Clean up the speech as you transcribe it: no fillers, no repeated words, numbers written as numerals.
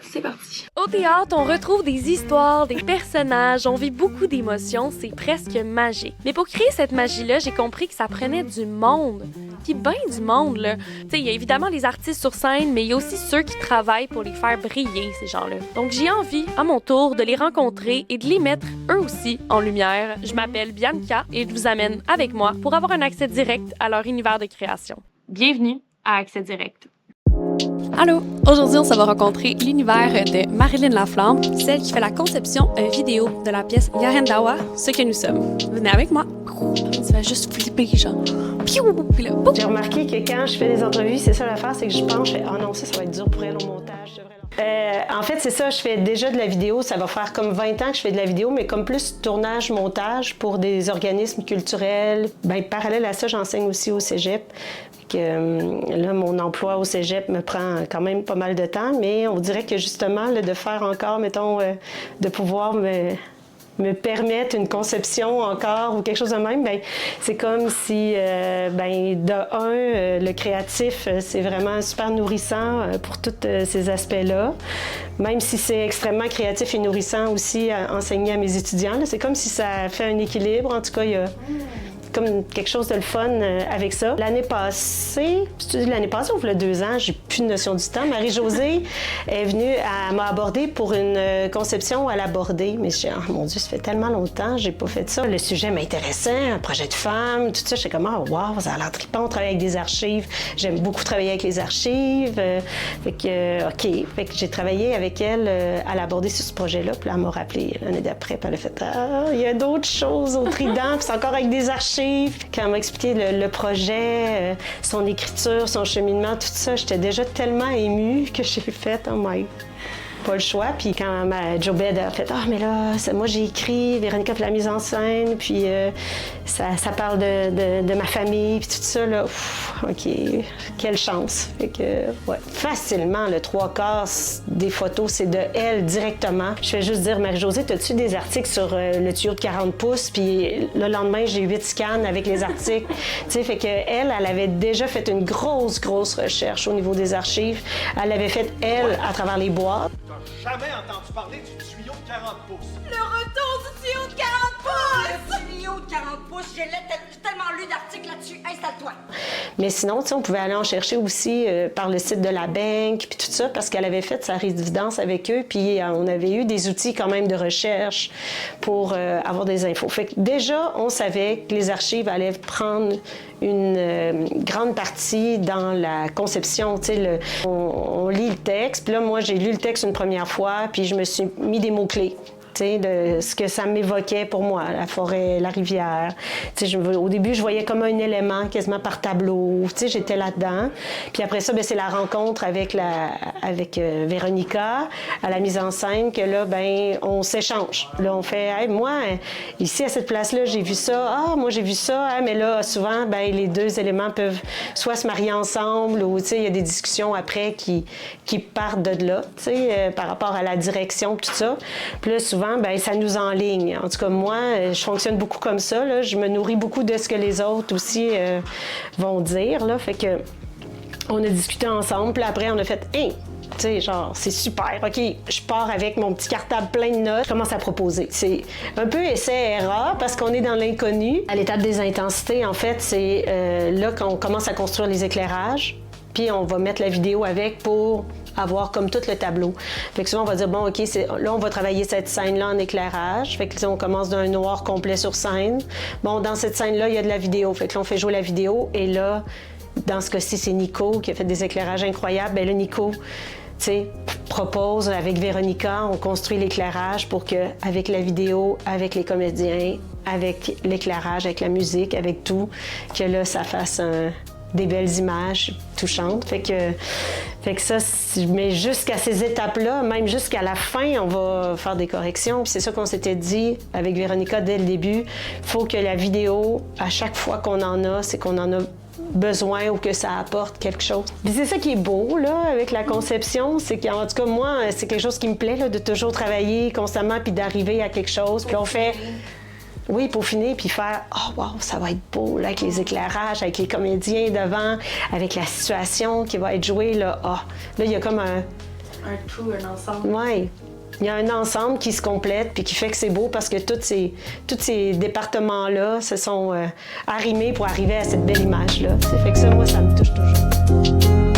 c'est parti. Au théâtre, on retrouve des histoires, des personnages, on vit beaucoup d'émotions, c'est presque magique. Mais pour créer cette magie-là, j'ai compris que ça prenait du monde. Puis ben du monde, là. Tu sais, il y a évidemment les artistes sur scène, mais il y a aussi ceux qui travaillent pour les faire briller, ces gens-là. Donc j'ai envie, à mon tour, de les rencontrer et de les mettre, eux aussi, en lumière. Je m'appelle Bianca et je vous amène avec moi pour avoir un accès direct à leur univers de création. Bienvenue à Accès Direct. Allô! Aujourd'hui, on va rencontrer l'univers de Marilyn Laflamme, celle qui fait la conception vidéo de la pièce Yarendawa, ce que nous sommes. Venez avec moi! Ça va juste flipper, genre. Piou! Puis là, boum! J'ai remarqué que quand je fais des entrevues, c'est ça l'affaire, c'est que je pense, je fais « Ah non, ça va être dur pour elle au montage. » En fait, c'est ça, je fais déjà de la vidéo. Ça va faire comme 20 ans que je fais de la vidéo, mais comme plus tournage-montage pour des organismes culturels. Bien, parallèle à ça, j'enseigne aussi au cégep. Là, mon emploi au cégep me prend quand même pas mal de temps, mais on dirait que justement, là, de faire encore, mettons, de pouvoir me permettre une conception encore ou quelque chose de même, bien, c'est comme si, le créatif, c'est vraiment super nourrissant pour tous ces aspects-là. Même si c'est extrêmement créatif et nourrissant aussi à enseigner à mes étudiants, là, c'est comme si ça fait un équilibre. En tout cas, il y a comme quelque chose de le fun avec ça. L'année passée ou il y a 2 ans, j'ai plus de notion du temps, Marie-Josée est venue, elle m'a abordée pour une conception à l'aborder. Mais je dis, oh mon Dieu, ça fait tellement longtemps, j'ai pas fait ça. Le sujet m'intéressait, un projet de femme, tout ça. J'étais comme, oh wow, ça a l'air trippant, on travaille avec des archives. J'aime beaucoup travailler avec les archives. Fait que j'ai travaillé avec elle à l'aborder sur ce projet-là. Puis là, elle m'a rappelé l'année d'après, puis elle a fait, ah, il y a d'autres choses au Trident, puis c'est encore avec des archives. Quand elle m'a expliqué le projet, son écriture, son cheminement, tout ça, j'étais déjà tellement émue que j'ai fait « Oh my... » Pas le choix. Puis quand Jobed a fait « Ah, mais là, moi j'ai écrit, Véronica fait la mise en scène, puis ça parle de ma famille, puis tout ça, là, OK, quelle chance. » Fait que, ouais, facilement, le 3/4 des photos, c'est de elle directement. Je fais juste dire « Marie-Josée, as-tu des articles sur le tuyau de 40 pouces? » Puis le lendemain, j'ai 8 scans avec les articles. Tu sais, fait que elle avait déjà fait une grosse recherche au niveau des archives. Elle l'avait fait, elle, à travers les boîtes. Jamais entendu parler du tuyau de 40 pouces. Le retour du tuyau de 40 pouces! Le tuyau de 40 pouces, j'ai tellement lu d'articles là-dessus, installe-toi! Mais sinon, tu sais, on pouvait aller en chercher aussi par le site de la banque, puis tout ça, parce qu'elle avait fait sa résidence avec eux, puis on avait eu des outils quand même de recherche pour avoir des infos. Fait que déjà, on savait que les archives allaient prendre une grande partie dans la conception. Tu sais, on lit le texte, puis là, moi, j'ai lu le texte une première fois, puis je me suis mis des mots-clés. De ce que ça m'évoquait pour moi, la forêt, la rivière. Au début, je voyais comme un élément quasiment par tableau. J'étais là-dedans. Puis après ça, bien, c'est la rencontre avec Véronica à la mise en scène que là, ben, on s'échange. Là, on fait, hey, moi, ici, à cette place-là, j'ai vu ça. Ah, moi, j'ai vu ça. Hein? Mais là, souvent, ben, les deux éléments peuvent soit se marier ensemble ou il y a des discussions après qui partent de là, par rapport à la direction, tout ça. Puis là, souvent, ben, ça nous enligne. En tout cas, moi, je fonctionne beaucoup comme ça. Là. Je me nourris beaucoup de ce que les autres aussi vont dire. Là. Fait que on a discuté ensemble. Puis après, on a fait « Hey! » Tu sais, genre, c'est super. OK, je pars avec mon petit cartable plein de notes. Je commence à proposer. C'est un peu essai-erreur parce qu'on est dans l'inconnu. À l'étape des intensités, en fait, c'est là qu'on commence à construire les éclairages. Puis on va mettre la vidéo avec pour avoir comme tout le tableau. Fait que souvent, on va dire, bon, OK, là, on va travailler cette scène-là en éclairage. Fait que là, on commence d'un noir complet sur scène. Bon, dans cette scène-là, il y a de la vidéo. Fait que là, on fait jouer la vidéo. Et là, dans ce cas-ci, c'est Nico qui a fait des éclairages incroyables. Bien là, Nico, tu sais, propose avec Véronica, on construit l'éclairage pour que, avec la vidéo, avec les comédiens, avec l'éclairage, avec la musique, avec tout, que là, ça fasse des belles images touchantes. Fait que ça, mais jusqu'à ces étapes-là, même jusqu'à la fin, on va faire des corrections. Puis c'est ça qu'on s'était dit avec Véronica dès le début. Il faut que la vidéo, à chaque fois qu'on en a, c'est qu'on en a besoin ou que ça apporte quelque chose. Puis c'est ça qui est beau, là, avec la conception, c'est qu'en tout cas, moi, c'est quelque chose qui me plaît, là, de toujours travailler constamment puis d'arriver à quelque chose. Puis on fait... Oui, peaufiner, puis faire « Oh, wow, ça va être beau, là, avec les éclairages, avec les comédiens devant, avec la situation qui va être jouée, là. Oh. » Là, il y a comme Un tout, un ensemble. Oui. Il y a un ensemble qui se complète puis qui fait que c'est beau parce que tous ces départements-là se sont arrimés pour arriver à cette belle image-là. Fait que ça, moi, ça me touche toujours.